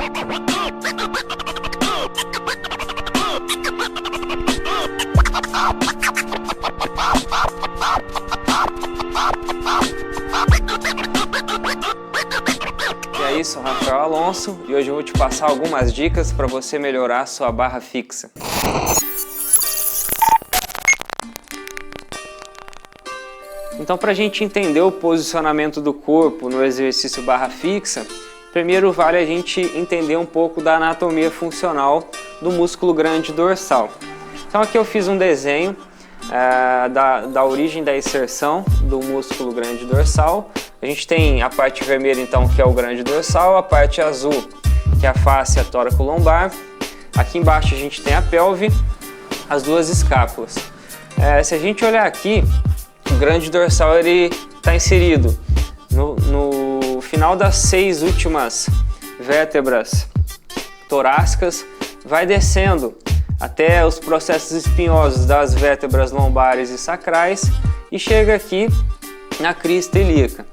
E é isso, Rafael Alonso, e hoje eu vou te passar algumas dicas para você melhorar a sua barra fixa. Então, para a gente entender o posicionamento do corpo no exercício barra fixa, primeiro vale a gente entender um pouco da anatomia funcional do músculo grande dorsal. Então aqui eu fiz um desenho da origem da inserção do músculo grande dorsal. A gente tem a parte vermelha então, que é o grande dorsal, a parte azul, que é a face tóraco-lombar. Aqui embaixo a gente tem a pelve, as duas escápulas. Se a gente olhar aqui, o grande dorsal ele está inserido no final das 6 últimas vértebras torácicas, vai descendo até os processos espinhosos das vértebras lombares e sacrais e chega aqui na crista ilíaca.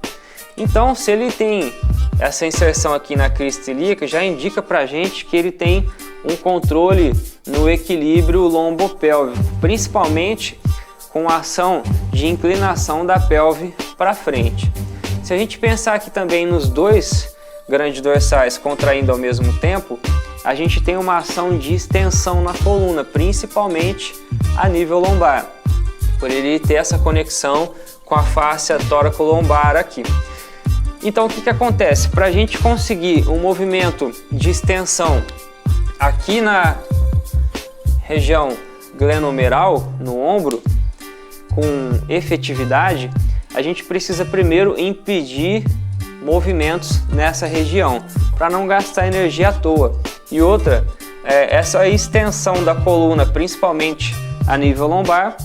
Então, se ele tem essa inserção aqui na crista ilíaca, já indica pra gente que ele tem um controle no equilíbrio lombopélvico, principalmente com a ação de inclinação da pelve para frente. Se a gente pensar aqui também nos dois grandes dorsais contraindo ao mesmo tempo, a gente tem uma ação de extensão na coluna, principalmente a nível lombar, por ele ter essa conexão com a face tóraco-lombar aqui. Então o que acontece? Para a gente conseguir um movimento de extensão aqui na região glenomeral, no ombro, com efetividade, a gente precisa primeiro impedir movimentos nessa região, para não gastar energia à toa. E outra, essa extensão da coluna, principalmente a nível lombar,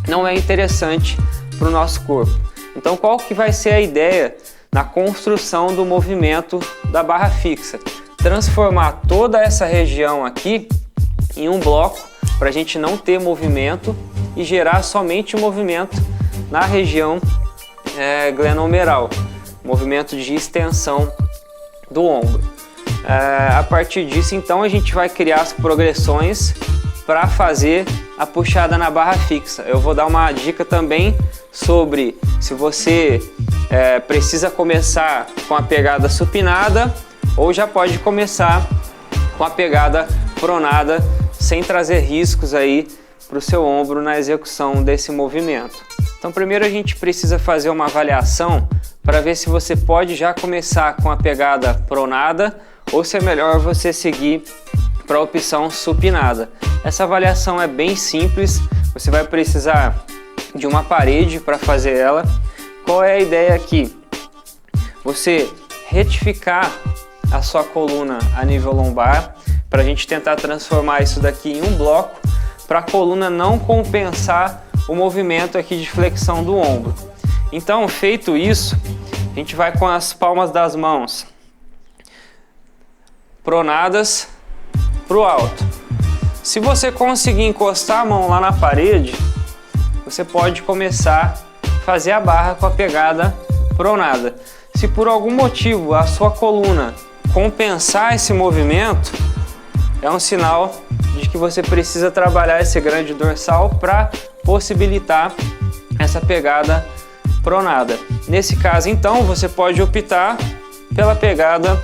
não é interessante para o nosso corpo. Então qual que vai ser a ideia na construção do movimento da barra fixa? Transformar toda essa região aqui em um bloco, para a gente não ter movimento e gerar somente movimento na região glenomeral, movimento de extensão do ombro. A partir disso, então, a gente vai criar as progressões para fazer a puxada na barra fixa. Eu vou dar uma dica também sobre se você precisa começar com a pegada supinada ou já pode começar com a pegada pronada, sem trazer riscos aí para o seu ombro na execução desse movimento. Então primeiro a gente precisa fazer uma avaliação para ver se você pode já começar com a pegada pronada ou se é melhor você seguir para a opção supinada. Essa avaliação é bem simples, você vai precisar de uma parede para fazer ela. Qual é a ideia aqui? Você retificar a sua coluna a nível lombar, para a gente tentar transformar isso daqui em um bloco, para a coluna não compensar o movimento aqui de flexão do ombro. Então, feito isso, a gente vai com as palmas das mãos pronadas para o alto. Se você conseguir encostar a mão lá na parede, você pode começar a fazer a barra com a pegada pronada. Se por algum motivo a sua coluna compensar esse movimento, é um sinal de que você precisa trabalhar esse grande dorsal para possibilitar essa pegada pronada. Nesse caso, então, você pode optar pela pegada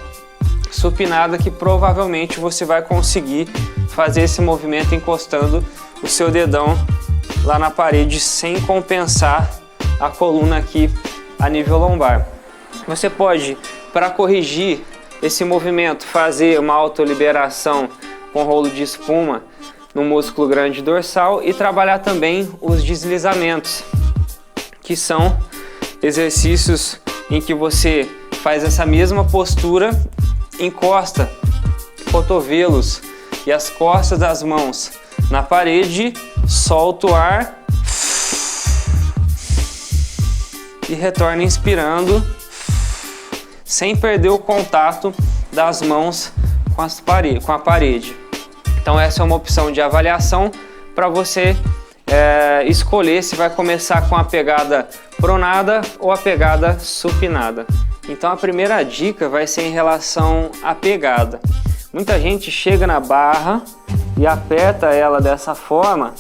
supinada, que provavelmente você vai conseguir fazer esse movimento encostando o seu dedão lá na parede sem compensar a coluna aqui a nível lombar. Você pode, para corrigir esse movimento, fazer uma autoliberação com rolo de espuma no músculo grande dorsal e trabalhar também os deslizamentos, que são exercícios em que você faz essa mesma postura, encosta cotovelos e as costas das mãos na parede, solta o ar e retorna inspirando, sem perder o contato das mãos com a parede. Então essa é uma opção de avaliação para você escolher se vai começar com a pegada pronada ou a pegada supinada. Então a primeira dica vai ser em relação à pegada. Muita gente chega na barra e aperta ela dessa forma,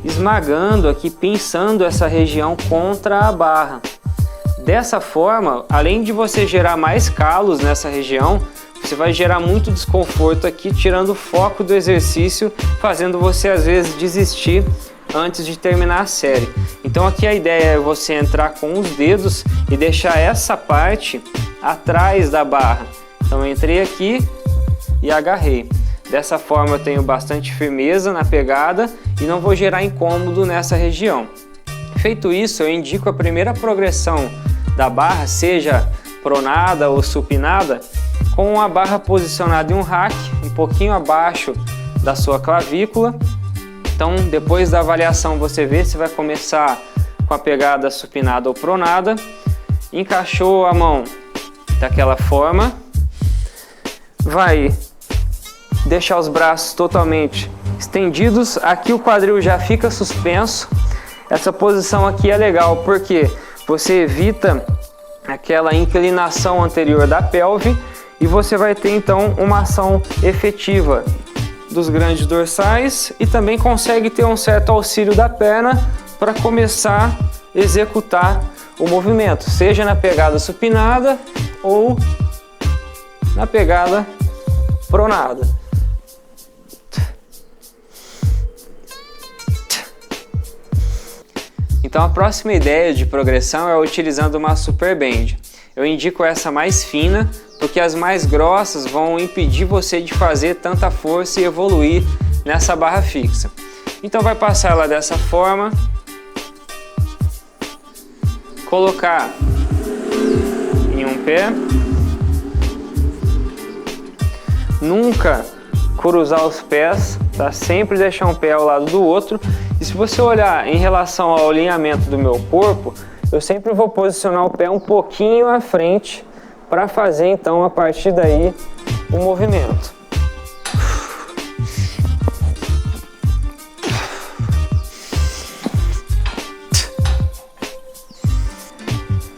esmagando aqui, pinçando essa região contra a barra. Dessa forma, além de você gerar mais calos nessa região, você vai gerar muito desconforto aqui, tirando o foco do exercício, fazendo você às vezes desistir antes de terminar a série. Então aqui a ideia é você entrar com os dedos e deixar essa parte atrás da barra. Então eu entrei aqui e agarrei. Dessa forma eu tenho bastante firmeza na pegada e não vou gerar incômodo nessa região. Feito isso, eu indico a primeira progressão da barra, seja pronada ou supinada, com a barra posicionada em um rack, um pouquinho abaixo da sua clavícula. Então, depois da avaliação, você vê se vai começar com a pegada supinada ou pronada. Encaixou a mão daquela forma, vai deixar os braços totalmente estendidos. Aqui o quadril já fica suspenso. Essa posição aqui é legal porque você evita aquela inclinação anterior da pelve e você vai ter então uma ação efetiva dos grandes dorsais e também consegue ter um certo auxílio da perna para começar a executar o movimento, seja na pegada supinada ou na pegada pronada. Então a próxima ideia de progressão é utilizando uma super band. Eu indico essa mais fina, porque as mais grossas vão impedir você de fazer tanta força e evoluir nessa barra fixa. Então vai passar ela dessa forma, colocar em um pé, nunca cruzar os pés, tá? Sempre deixar um pé ao lado do outro. E se você olhar em relação ao alinhamento do meu corpo, eu sempre vou posicionar o pé um pouquinho à frente para fazer então a partir daí o movimento.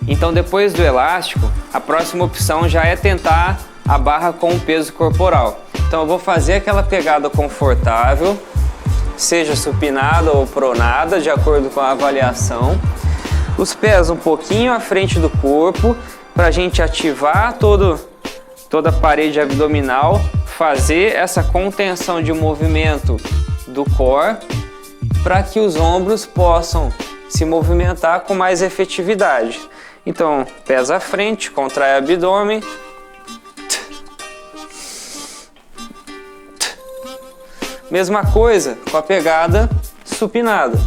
Então depois do elástico, a próxima opção já é tentar a barra com o peso corporal. Então eu vou fazer aquela pegada confortável, seja supinada ou pronada, de acordo com a avaliação. Os pés um pouquinho à frente do corpo, para a gente ativar toda a parede abdominal, fazer essa contenção de movimento do core, para que os ombros possam se movimentar com mais efetividade. Então, pés à frente, contrai o abdômen. Mesma coisa com a pegada supinada.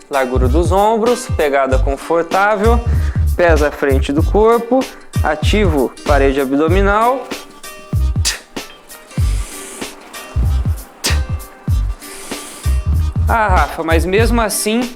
Largura dos ombros, pegada confortável, pés à frente do corpo, ativo parede abdominal. Ah, Rafa, mas mesmo assim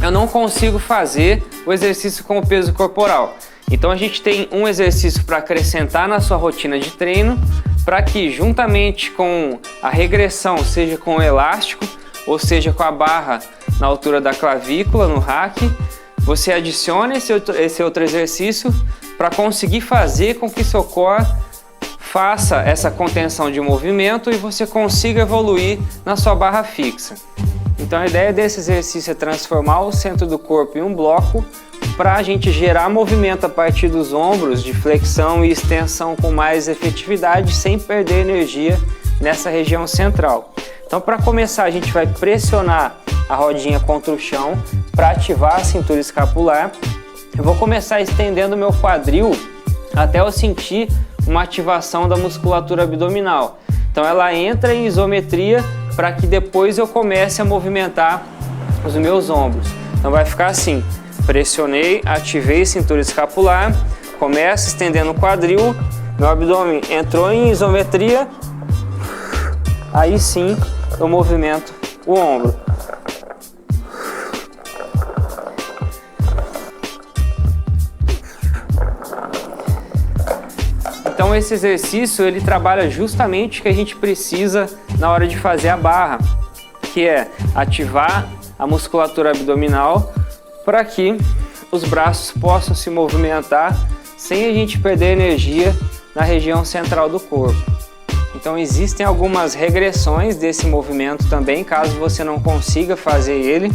eu não consigo fazer o exercício com o peso corporal. Então a gente tem um exercício para acrescentar na sua rotina de treino, para que juntamente com a regressão, seja com o elástico ou seja com a barra na altura da clavícula, no rack, você adicione esse outro exercício para conseguir fazer com que seu core faça essa contenção de movimento e você consiga evoluir na sua barra fixa. Então a ideia desse exercício é transformar o centro do corpo em um bloco para a gente gerar movimento a partir dos ombros, de flexão e extensão com mais efetividade, sem perder energia nessa região central. Então, para começar, a gente vai pressionar a rodinha contra o chão para ativar a cintura escapular. Eu vou começar estendendo meu quadril até eu sentir uma ativação da musculatura abdominal. Então ela entra em isometria para que depois eu comece a movimentar os meus ombros. Então vai ficar assim: pressionei, ativei cintura escapular, começo estendendo o quadril, meu abdômen entrou em isometria, aí sim eu movimento o ombro. Então esse exercício ele trabalha justamente o que a gente precisa na hora de fazer a barra, que é ativar a musculatura abdominal para que os braços possam se movimentar sem a gente perder energia na região central do corpo. Então existem algumas regressões desse movimento também, caso você não consiga fazer ele.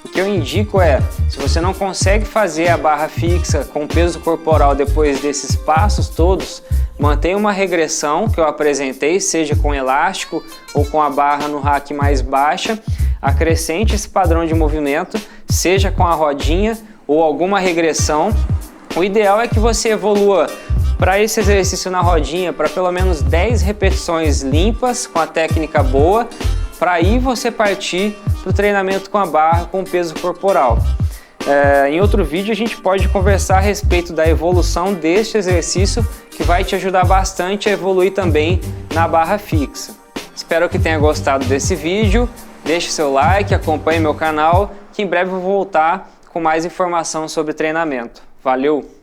O que eu indico é, se você não consegue fazer a barra fixa com peso corporal depois desses passos todos, mantenha uma regressão que eu apresentei, seja com elástico ou com a barra no rack mais baixa, acrescente esse padrão de movimento, seja com a rodinha ou alguma regressão. O ideal é que você evolua para esse exercício na rodinha para pelo menos 10 repetições limpas, com a técnica boa, para aí você partir para o treinamento com a barra com peso corporal. Em outro vídeo a gente pode conversar a respeito da evolução deste exercício, que vai te ajudar bastante a evoluir também na barra fixa. Espero que tenha gostado desse vídeo, deixe seu like, acompanhe meu canal, que em breve eu vou voltar com mais informação sobre treinamento. Valeu!